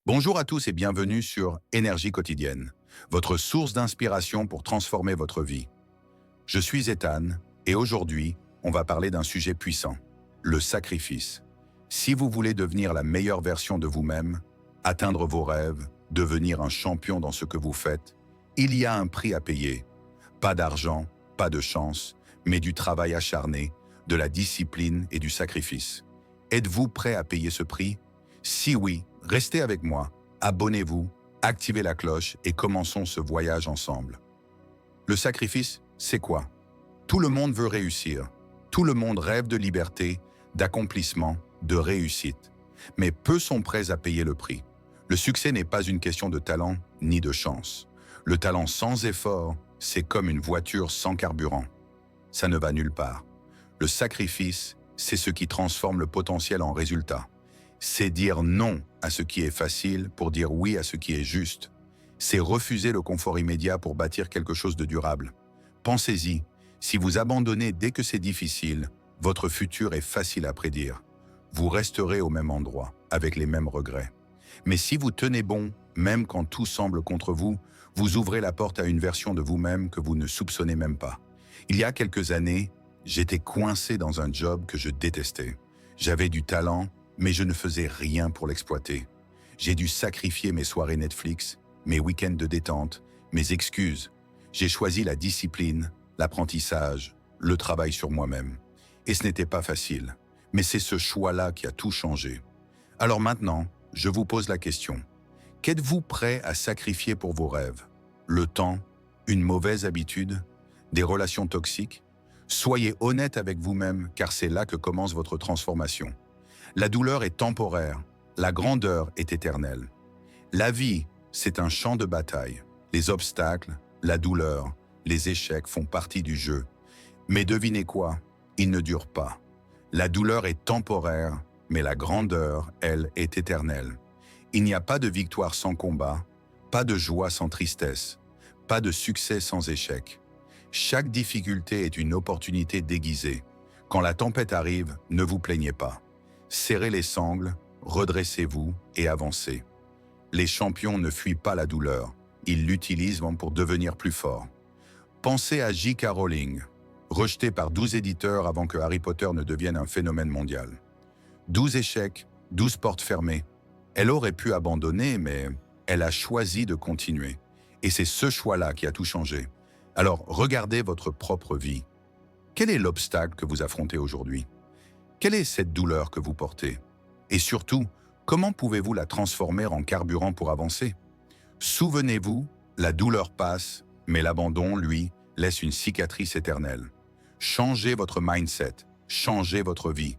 Bonjour à tous et bienvenue sur Énergie quotidienne, votre source d'inspiration pour transformer votre vie. Je suis Ethan et aujourd'hui, on va parler d'un sujet puissant, le sacrifice. Si vous voulez devenir la meilleure version de vous-même, atteindre vos rêves, devenir un champion dans ce que vous faites, il y a un prix à payer. Pas d'argent, pas de chance, mais du travail acharné, de la discipline et du sacrifice. Êtes-vous prêt à payer ce prix? Si oui, restez avec moi, abonnez-vous, activez la cloche et commençons ce voyage ensemble. Le sacrifice, c'est quoi? Tout le monde veut réussir. Tout le monde rêve de liberté, d'accomplissement, de réussite. Mais peu sont prêts à payer le prix. Le succès n'est pas une question de talent ni de chance. Le talent sans effort, c'est comme une voiture sans carburant. Ça ne va nulle part. Le sacrifice, c'est ce qui transforme le potentiel en résultat. C'est dire non à ce qui est facile pour dire oui à ce qui est juste. C'est refuser le confort immédiat pour bâtir quelque chose de durable. Pensez-y, si vous abandonnez dès que c'est difficile, votre futur est facile à prédire. Vous resterez au même endroit, avec les mêmes regrets. Mais si vous tenez bon, même quand tout semble contre vous, vous ouvrez la porte à une version de vous-même que vous ne soupçonnez même pas. Il y a quelques années, j'étais coincé dans un job que je détestais. J'avais du talent, mais je ne faisais rien pour l'exploiter. J'ai dû sacrifier mes soirées Netflix, mes week-ends de détente, mes excuses. J'ai choisi la discipline, l'apprentissage, le travail sur moi-même. Et ce n'était pas facile, mais c'est ce choix-là qui a tout changé. Alors maintenant, je vous pose la question. Qu'êtes-vous prêt à sacrifier pour vos rêves? Le temps? Une mauvaise habitude? Des relations toxiques? Soyez honnête avec vous-même, car c'est là que commence votre transformation. La douleur est temporaire, la grandeur est éternelle. La vie, c'est un champ de bataille. Les obstacles, la douleur, les échecs font partie du jeu. Mais devinez quoi? Ils ne durent pas. La douleur est temporaire, mais la grandeur, elle, est éternelle. Il n'y a pas de victoire sans combat, pas de joie sans tristesse, pas de succès sans échec. Chaque difficulté est une opportunité déguisée. Quand la tempête arrive, ne vous plaignez pas. Serrez les sangles, redressez-vous et avancez. Les champions ne fuient pas la douleur, ils l'utilisent pour devenir plus forts. Pensez à J.K. Rowling, rejetée par 12 éditeurs avant que Harry Potter ne devienne un phénomène mondial. 12 échecs, 12 portes fermées. Elle aurait pu abandonner, mais elle a choisi de continuer. Et c'est ce choix-là qui a tout changé. Alors, regardez votre propre vie. Quel est l'obstacle que vous affrontez aujourd'hui? Quelle est cette douleur que vous portez? Et surtout, comment pouvez-vous la transformer en carburant pour avancer? Souvenez-vous, la douleur passe, mais l'abandon, lui, laisse une cicatrice éternelle. Changez votre mindset, changez votre vie.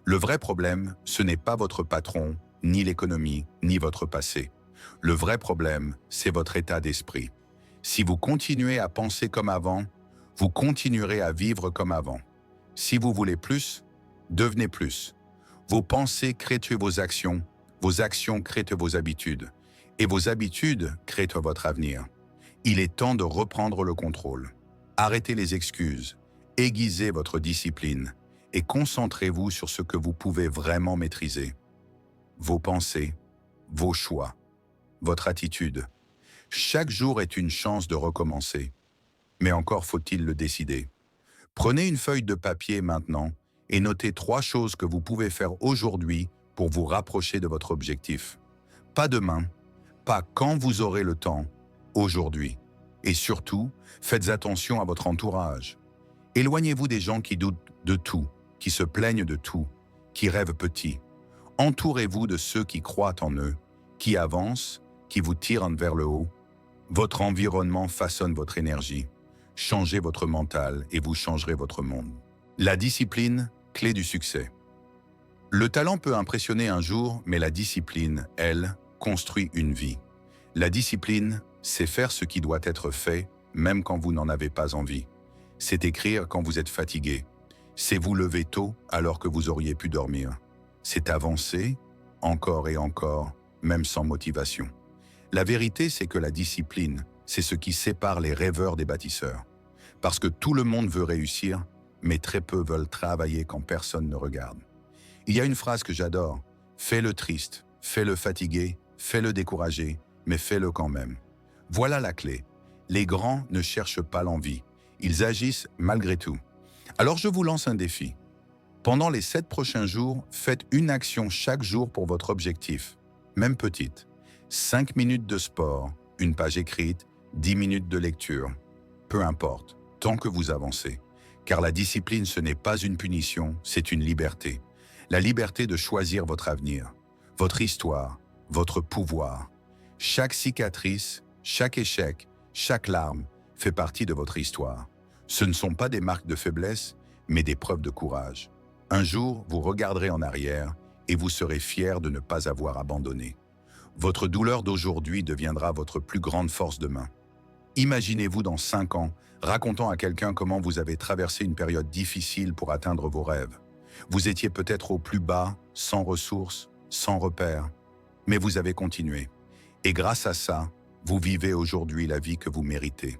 Le vrai problème, ce n'est pas votre patron, ni l'économie, ni votre passé. Le vrai problème, c'est votre état d'esprit. Si vous continuez à penser comme avant, vous continuerez à vivre comme avant. Si vous voulez plus, devenez plus. Vos pensées créent vos actions créent vos habitudes, et vos habitudes créent votre avenir. Il est temps de reprendre le contrôle. Arrêtez les excuses, aiguisez votre discipline, et concentrez-vous sur ce que vous pouvez vraiment maîtriser. Vos pensées, vos choix, votre attitude. Chaque jour est une chance de recommencer. Mais encore faut-il le décider. Prenez une feuille de papier maintenant et notez 3 choses que vous pouvez faire aujourd'hui pour vous rapprocher de votre objectif. Pas demain, pas quand vous aurez le temps, aujourd'hui. Et surtout, faites attention à votre entourage. Éloignez-vous des gens qui doutent de tout, qui se plaignent de tout, qui rêvent petit. Entourez-vous de ceux qui croient en eux, qui avancent, qui vous tirent vers le haut. Votre environnement façonne votre énergie. Changez votre mental et vous changerez votre monde. La discipline, clé du succès. Le talent peut impressionner un jour, mais la discipline, elle, construit une vie. La discipline, c'est faire ce qui doit être fait, même quand vous n'en avez pas envie. C'est écrire quand vous êtes fatigué. C'est vous lever tôt alors que vous auriez pu dormir. C'est avancer, encore et encore, même sans motivation. La vérité, c'est que la discipline, c'est ce qui sépare les rêveurs des bâtisseurs. Parce que tout le monde veut réussir, mais très peu veulent travailler quand personne ne regarde. Il y a une phrase que j'adore, « Fais-le triste, fais-le fatigué, fais-le décourager, mais fais-le quand même. Voilà la clé. Les grands ne cherchent pas l'envie, ils agissent malgré tout. Alors je vous lance un défi. Pendant les 7 prochains jours, faites une action chaque jour pour votre objectif, même petite. 5 minutes de sport, une page écrite, 10 minutes de lecture. Peu importe, tant que vous avancez. Car la discipline, ce n'est pas une punition, c'est une liberté. La liberté de choisir votre avenir, votre histoire, votre pouvoir. Chaque cicatrice, chaque échec, chaque larme fait partie de votre histoire. Ce ne sont pas des marques de faiblesse, mais des preuves de courage. Un jour, vous regarderez en arrière et vous serez fier de ne pas avoir abandonné. Votre douleur d'aujourd'hui deviendra votre plus grande force demain. Imaginez-vous dans 5 ans, racontant à quelqu'un comment vous avez traversé une période difficile pour atteindre vos rêves. Vous étiez peut-être au plus bas, sans ressources, sans repères, mais vous avez continué. Et grâce à ça, vous vivez aujourd'hui la vie que vous méritez.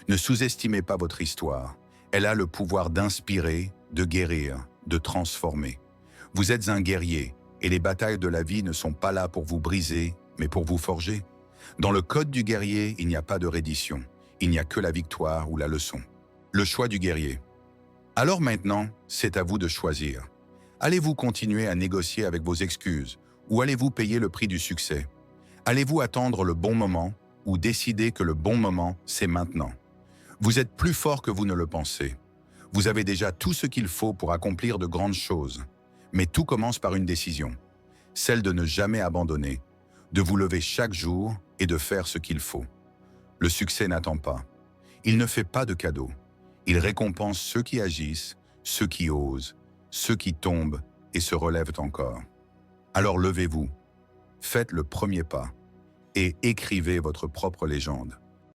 Ne sous-estimez pas votre histoire. Elle a le pouvoir d'inspirer, de guérir, de transformer. Vous êtes un guerrier, et les batailles de la vie ne sont pas là pour vous briser, mais pour vous forger. Dans le code du guerrier, il n'y a pas de reddition. Il n'y a que la victoire ou la leçon. Le choix du guerrier. Alors maintenant, c'est à vous de choisir. Allez-vous continuer à négocier avec vos excuses, ou allez-vous payer le prix du succès? Allez-vous attendre le bon moment, ou décider que le bon moment, c'est maintenant? Vous êtes plus fort que vous ne le pensez. Vous avez déjà tout ce qu'il faut pour accomplir de grandes choses. Mais tout commence par une décision, celle de ne jamais abandonner, de vous lever chaque jour et de faire ce qu'il faut. Le succès n'attend pas. Il ne fait pas de cadeaux. Il récompense ceux qui agissent, ceux qui osent, ceux qui tombent et se relèvent encore. Alors levez-vous, faites le premier pas et écrivez votre propre légende.